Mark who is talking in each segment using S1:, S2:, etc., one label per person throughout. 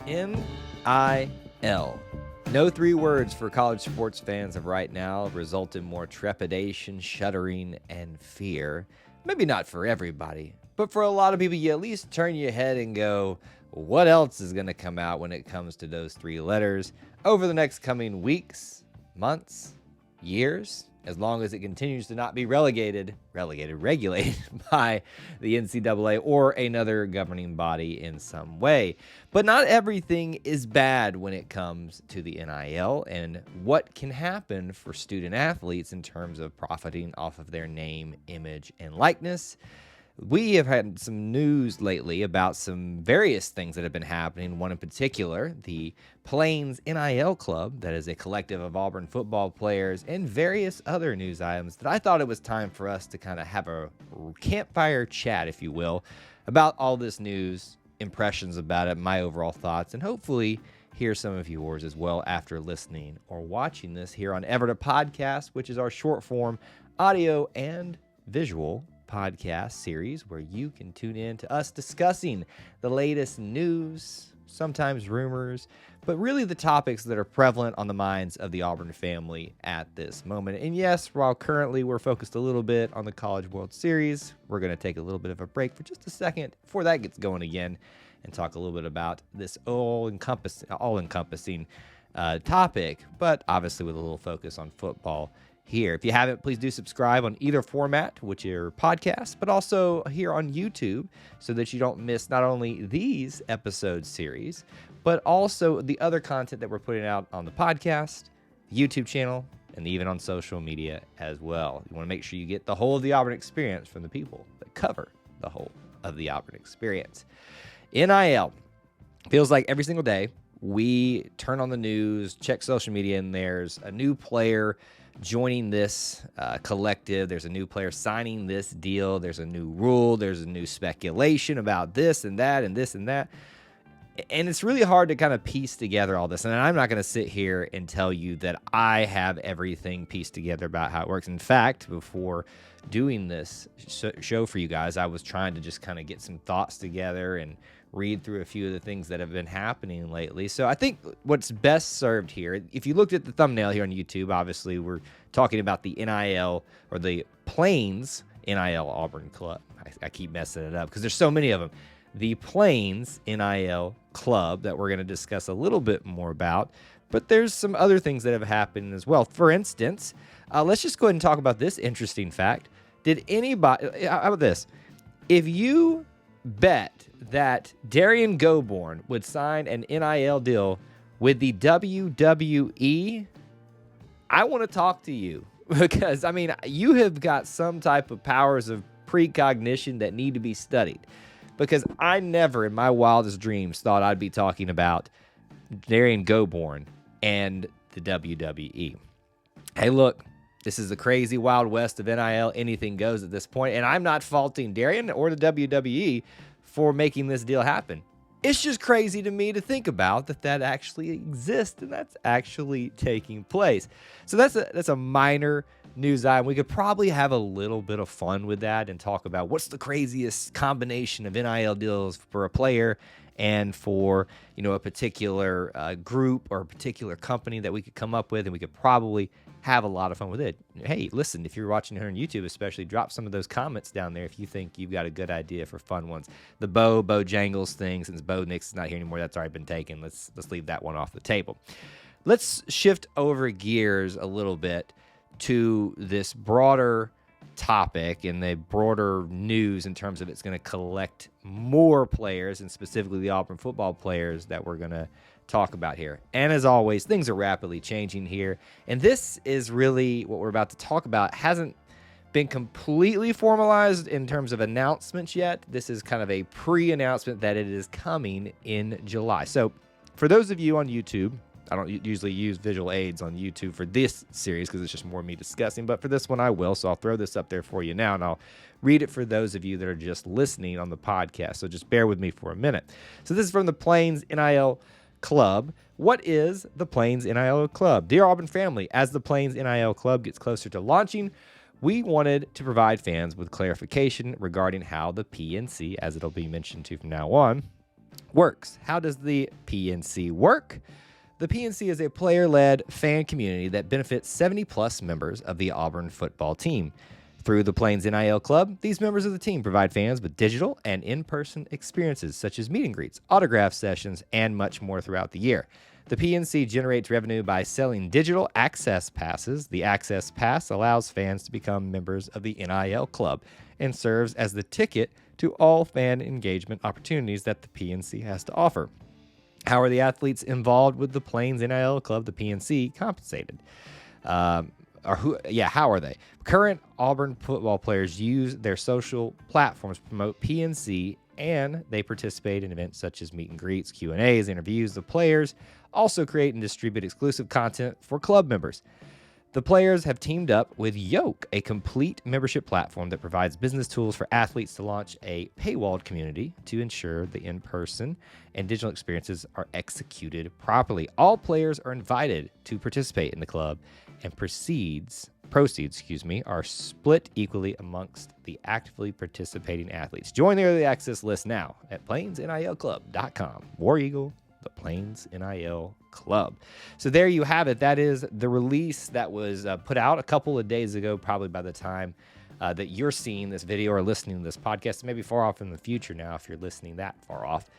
S1: NIL. No three words for college sports fans of right now result in more trepidation, shuddering, and fear. Maybe not for everybody, but for a lot of people, you at least turn your head and go, what else is going to come out when it comes to those three letters over the next coming weeks, months, years, as long as it continues to not be regulated by the NCAA or another governing body in some way. But not everything is bad when it comes to the NIL and what can happen for student athletes in terms of profiting off of their name, image, and likeness. We have had some news lately about some various things that have been happening. One in particular, the Plains NIL Club, that is a collective of Auburn football players, and various other news items that I thought it was time for us to kind of have a campfire chat, if you will, about all this news, impressions about it, my overall thoughts, and hopefully hear some of yours as well after listening or watching this here on Everett Podcast, which is our short form audio and visual podcast series where you can tune in to us discussing the latest news, sometimes rumors, but really the topics that are prevalent on the minds of the Auburn family at this moment. And yes, while currently we're focused a little bit on the College World Series, we're going to take a little bit of a break for just a second before that gets going again and talk a little bit about this all-encompassing topic, but obviously with a little focus on football here. If you haven't, please do subscribe on either format, which are podcasts, but also here on YouTube, so that you don't miss not only these episode series, but also the other content that we're putting out on the podcast, the YouTube channel, and even on social media as well. You want to make sure you get the whole of the Auburn experience from the people that cover the whole of the Auburn experience. NIL. Feels like every single day we turn on the news, check social media, and there's a new player joining this collective. There's a new player signing this deal. There's a new rule. There's a new speculation about this and that and this and that. And it's really hard to kind of piece together all this. And I'm not going to sit here and tell you that I have everything pieced together about how it works. In fact, before doing this show for you guys, I was trying to just kind of get some thoughts together and read through a few of the things that have been happening lately. So I think what's best served here, if you looked at the thumbnail here on YouTube, obviously we're talking about the NIL or the Plains NIL Auburn Club. I keep messing it up because there's so many of them. The Plains NIL Club that we're going to discuss a little bit more about, but there's some other things that have happened as well. For instance, let's just go ahead and talk about this interesting fact. Did anybody, how about this? If you bet that Darian Goborn would sign an NIL deal with the WWE, I want to talk to you because, I mean, you have got some type of powers of precognition that need to be studied, because I never in my wildest dreams thought I'd be talking about Darian Goborn and the WWE. Hey, look, this is the crazy Wild West of NIL. Anything goes at this point, and I'm not faulting Darian or the WWE for making this deal happen. It's just crazy to me to think about that actually exists and that's actually taking place. So that's a minor news item. We could probably have a little bit of fun with that and talk about what's the craziest combination of NIL deals for a player and for, you know, a particular group or a particular company that we could come up with, and we could probably have a lot of fun with it. Hey, listen, if you're watching here on YouTube especially, drop some of those comments down there if you think you've got a good idea for fun ones. The Bojangles thing, since Bo Nix is not here anymore, that's already been taken. Let's leave that one off the table. Let's shift over gears a little bit to this broader topic and the broader news in terms of it's going to collect more players, and specifically the Auburn football players that we're going to talk about here. And as always, things are rapidly changing here, and this is really what we're about to talk about. Hasn't been completely formalized in terms of announcements yet. This is kind of a pre-announcement that it is coming in July. So for those of you on YouTube, I don't usually use visual aids on YouTube for this series because it's just more me discussing, but for this one I will, so I'll throw this up there for you now, and I'll read it for those of you that are just listening on the podcast, so just bear with me for a minute. So this is from the Plains NIL Club. What is the Plains NIL Club? Dear Auburn family, as the Plains NIL Club gets closer to launching, we wanted to provide fans with clarification regarding how the PNC, as it'll be mentioned to from now on, works. How does the PNC work? The PNC is a player-led fan community that benefits 70-plus members of the Auburn football team. Through the Plains NIL Club, these members of the team provide fans with digital and in-person experiences such as meet and greets, autograph sessions, and much more throughout the year. The PNC generates revenue by selling digital access passes. The access pass allows fans to become members of the NIL Club and serves as the ticket to all fan engagement opportunities that the PNC has to offer. How are the athletes involved with the Plains NIL Club, the PNC, compensated? How are they? Current Auburn football players use their social platforms to promote PNC, and they participate in events such as meet and greets, Q&As, interviews. The players also create and distribute exclusive content for club members. The players have teamed up with Yoke, a complete membership platform that provides business tools for athletes to launch a paywalled community to ensure the in-person and digital experiences are executed properly. All players are invited to participate in the club, and proceeds are split equally amongst the actively participating athletes. Join the early access list now at plainsnilclub.com. War Eagle, the Plains NIL Club. So there you have it. That is the release that was put out a couple of days ago, probably by the time that you're seeing this video or listening to this podcast. Maybe far off in the future now if you're listening that far off.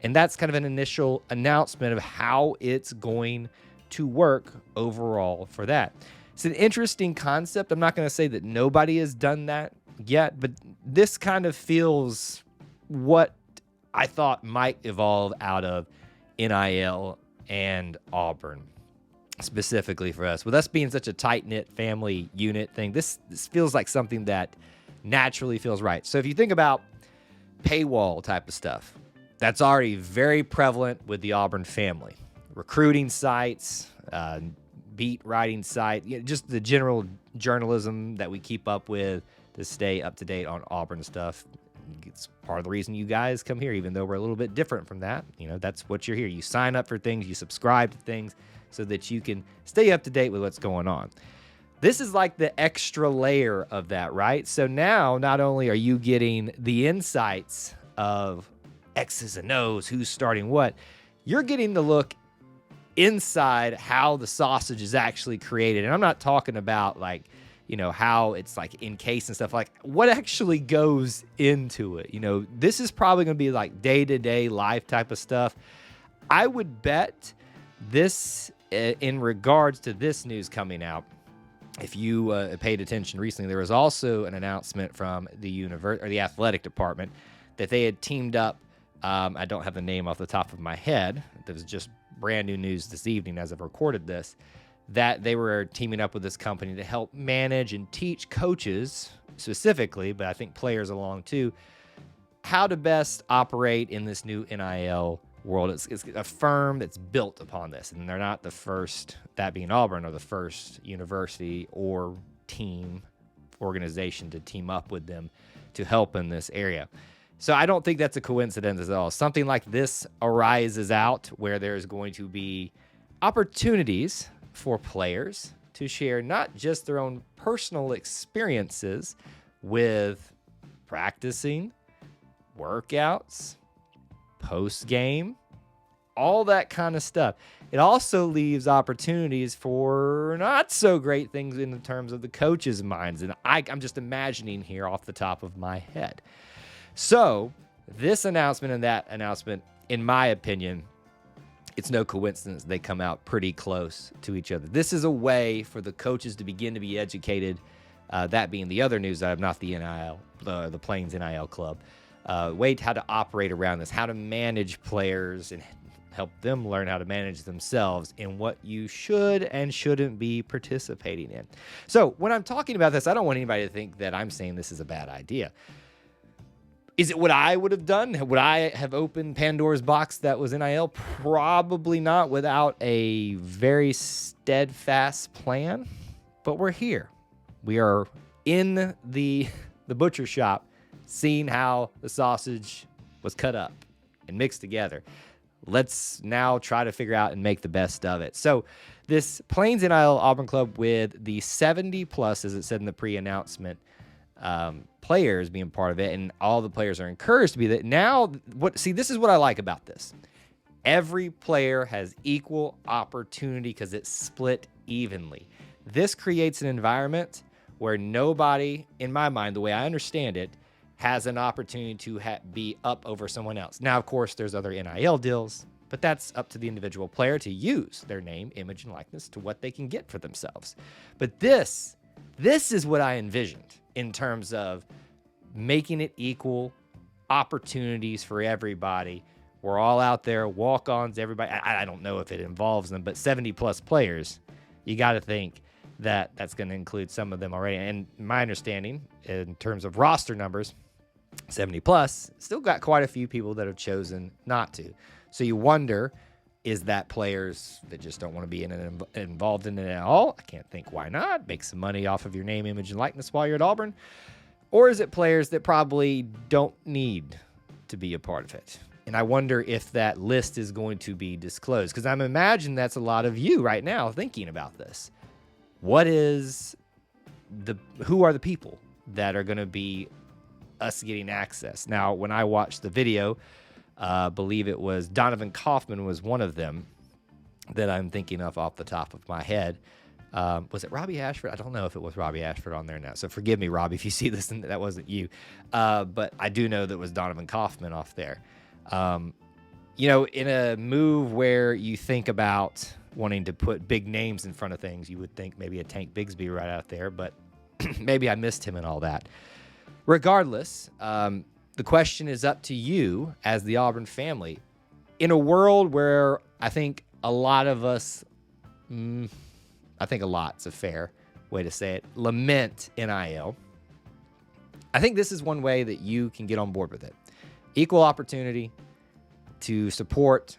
S1: And that's kind of an initial announcement of how it's going to work overall for that. It's an interesting concept. I'm not going to say that nobody has done that yet, but this kind of feels what I thought might evolve out of NIL and Auburn, specifically for us. With us being such a tight-knit family unit thing, this feels like something that naturally feels right. So if you think about paywall type of stuff, that's already very prevalent with the Auburn family. Recruiting sites, beat writing site, just the general journalism that we keep up with to stay up to date on Auburn stuff. It's part of the reason you guys come here, even though we're a little bit different from that. That's what you're here. You sign up for things, you subscribe to things so that you can stay up to date with what's going on. This is like the extra layer of that, right? So now not only are you getting the insights of X's and O's, who's starting what, you're getting to look inside how the sausage is actually created. And I'm not talking about how it's like encased and stuff, like what actually goes into it. This is probably going to be like day-to-day life type of stuff. I would bet this, in regards to this news coming out, if you paid attention recently, there was also an announcement from the athletic department that they had teamed up. I don't have the name off the top of my head. There was just brand new news this evening as I've recorded this, that they were teaming up with this company to help manage and teach coaches specifically, but I think players along too, how to best operate in this new NIL world. It's a firm that's built upon this, and they're not the first, that being Auburn, or the first university or team organization to team up with them to help in this area. So I don't think that's a coincidence at all. Something like this arises out where there's going to be opportunities for players to share not just their own personal experiences with practicing, workouts, post-game, all that kind of stuff. It also leaves opportunities for not so great things in terms of the coaches' minds. And I'm just imagining here off the top of my head. So this announcement and that announcement, in my opinion, it's no coincidence they come out pretty close to each other. This is a way for the coaches to begin to be educated, that being the other news item, not the NIL, the Plains NIL Club. Way how to operate around this, how to manage players and help them learn how to manage themselves in what you should and shouldn't be participating in. So when I'm talking about this, I don't want anybody to think that I'm saying this is a bad idea. Is it what I would have done? Would I have opened Pandora's box that was NIL? Probably not, without a very steadfast plan. But we're here. We are in the butcher shop, seeing how the sausage was cut up and mixed together. Let's now try to figure out and make the best of it. So this Plains NIL Auburn Club with the 70 plus, as it said in the pre-announcement, players being part of it, and all the players are encouraged to be that. Now, this is what I like about this. Every player has equal opportunity because it's split evenly. This creates an environment where nobody, in my mind, the way I understand it, has an opportunity to be up over someone else. Now, of course, there's other NIL deals, but that's up to the individual player to use their name, image, and likeness to what they can get for themselves. But this is what I envisioned in terms of making it equal opportunities for everybody. We're all out there, walk-ons, everybody. I don't know if it involves them, but 70-plus players, you got to think that that's going to include some of them already. And my understanding, in terms of roster numbers, 70-plus, still got quite a few people that have chosen not to. So you wonder, is that players that just don't want to be involved in it at all? I can't think why not. Make some money off of your name, image, and likeness while you're at Auburn. Or is it players that probably don't need to be a part of it? And I wonder if that list is going to be disclosed, because I'm imagining that's a lot of you right now thinking about this. Who are the people that are going to be us getting access? Now, when I watched the video, believe it was Donovan Kaufman was one of them that I'm thinking of off the top of my head. Was it Robbie Ashford? I don't know if it was Robbie Ashford on there now. So forgive me, Robbie, if you see this and that wasn't you. But I do know that it was Donovan Kaufman off there. In a move where you think about wanting to put big names in front of things, you would think maybe a Tank Bigsby right out there, but maybe I missed him and all that. Regardless, the question is up to you as the Auburn family. In a world where I think a lot of us, I think a lot's a fair way to say it, lament NIL, I think this is one way that you can get on board with it. Equal opportunity to support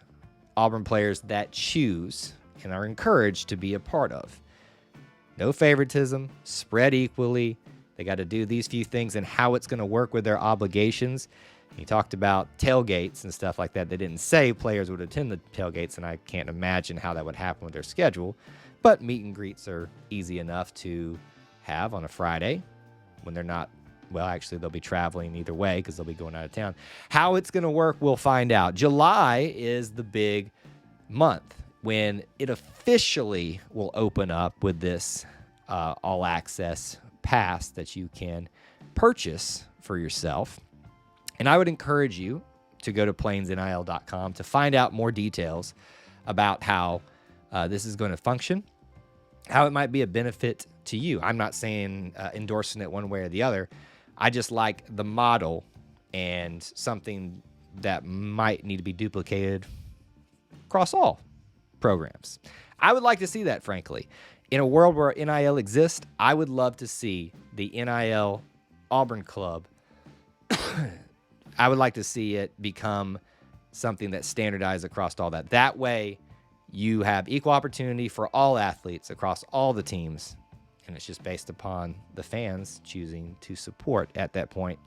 S1: Auburn players that choose and are encouraged to be a part of. No favoritism, spread equally. They got to do these few things and how it's going to work with their obligations. He talked about tailgates and stuff like that. They didn't say players would attend the tailgates, and I can't imagine how that would happen with their schedule. But meet and greets are easy enough to have on a Friday when they're not. Well, actually, they'll be traveling either way because they'll be going out of town. How it's going to work, we'll find out. July is the big month when it officially will open up with this all-access pass that you can purchase for yourself. And I would encourage you to go to plainsnil.com to find out more details about how this is going to function, how it might be a benefit to you. I'm not saying endorsing it one way or the other. I just like the model and something that might need to be duplicated across all programs. I would like to see that, frankly. In a world where NIL exists, I would love to see the NIL Auburn Club. I would like to see it become something that's standardized across all that. That way, you have equal opportunity for all athletes across all the teams. And it's just based upon the fans choosing to support at that point.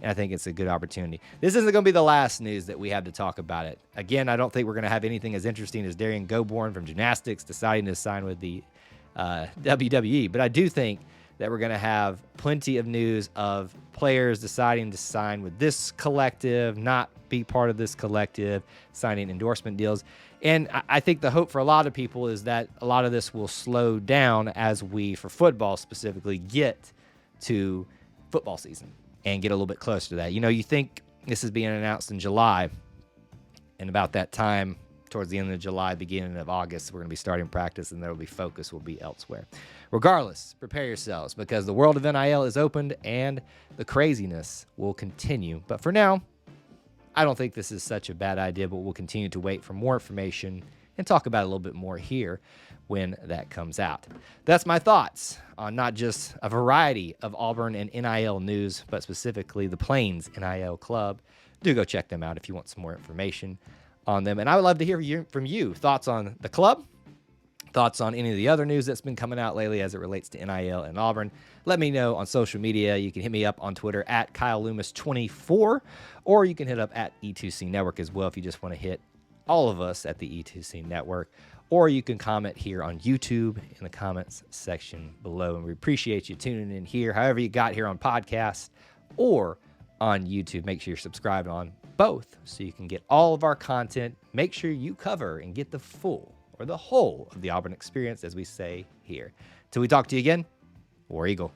S1: And I think it's a good opportunity. This isn't going to be the last news that we have to talk about it. Again, I don't think we're going to have anything as interesting as Darian Goborn from gymnastics deciding to sign with the WWE. But I do think that we're going to have plenty of news of players deciding to sign with this collective, not be part of this collective, signing endorsement deals. And I think the hope for a lot of people is that a lot of this will slow down as we, for football specifically, get to football season and get a little bit closer to that. You think this is being announced in July, and about that time, towards the end of July, beginning of August, we're going to be starting practice, and there will be focus will be elsewhere. Regardless, prepare yourselves because the world of NIL is opened and the craziness will continue. But for now, I don't think this is such a bad idea, but we'll continue to wait for more information and talk about it a little bit more here when that comes out. That's my thoughts on not just a variety of Auburn and NIL news, but specifically the Plains NIL Club. Do go check them out if you want some more information on them. And I would love to hear from you. Thoughts on the club? Thoughts on any of the other news that's been coming out lately as it relates to NIL and Auburn? Let me know on social media. You can hit me up on Twitter at KyleLoomis24, or you can hit up at E2C Network as well if you just want to hit all of us at the E2C Network, or you can comment here on YouTube in the comments section below. And we appreciate you tuning in here, however you got here on podcast or on YouTube. Make sure you're subscribed on both so you can get all of our content. Make sure you cover and get the full or the whole of the Auburn experience, as we say here. Till we talk to you again, War Eagle.